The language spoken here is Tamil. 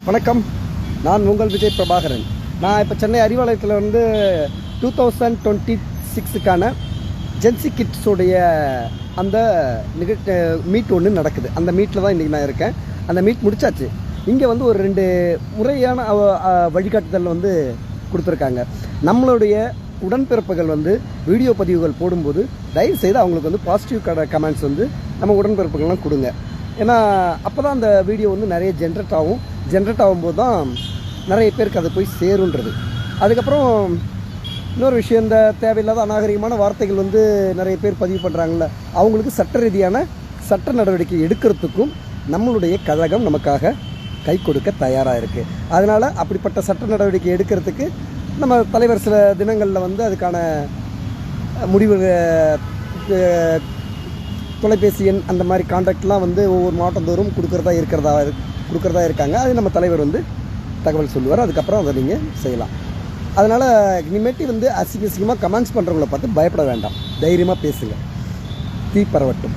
வணக்கம், நான் உங்கள் விஜய் பிரபாகரன். நான் இப்போ சென்னை அறிவாலயத்தில் வந்து 2026க்கான ஜென்சி கிட்ஸோடைய அந்த மீட் ஒன்று நடக்குது. அந்த மீட்டில் தான் இன்றைக்கி நான் இருக்கேன். அந்த மீட் முடிச்சாச்சு. இங்கே வந்து ஒரு 2 முறையான வழிகாட்டுதல் வந்து கொடுத்துருக்காங்க. நம்மளுடைய உடன்பிறப்புகள் வந்து வீடியோ பதிவுகள் போடும்போது தயவுசெய்து அவங்களுக்கு வந்து பாசிட்டிவ் கமெண்ட்ஸ் வந்து நம்ம உடன்பிறப்புகள்லாம் கொடுங்க. ஏன்னா அப்போ தான் அந்த வீடியோ வந்து நிறைய ஜென்ரேட் ஆகும்போது தான் நிறைய பேருக்கு அது போய் சேருன்றது. அதுக்கப்புறம் இன்னொரு விஷயம், இந்த தேவையில்லாத அநாகரிகமான வார்த்தைகள் வந்து நிறைய பேர் பதிவு பண்ணுறாங்கல்ல, அவங்களுக்கு சட்ட ரீதியான சட்ட நடவடிக்கை எடுக்கிறதுக்கும் நம்மளுடைய கழகம் நமக்காக கை கொடுக்க தயாராக இருக்குது. அதனால் அப்படிப்பட்ட சட்ட நடவடிக்கை எடுக்கிறதுக்கு நம்ம தலைவர் சில தினங்களில் வந்து அதுக்கான முடிவு தொலைபேசி எண் அந்த மாதிரி கான்டாக்ட்லாம் வந்து ஒவ்வொரு மாவட்டம் தோறும் கொடுக்குறதா இருக்காங்க. அது நம்ம தலைவர் வந்து தகவல் சொல்லுவார். அதுக்கப்புறம் அதை நீங்கள் செய்யலாம். அதனால் இனிமேட்டு வந்து அசிங்கமாக கமெண்ட்ஸ் பண்ணுறவங்கள பார்த்து பயப்பட வேண்டாம். தைரியமாக பேசுங்க. தீ பரவட்டும்.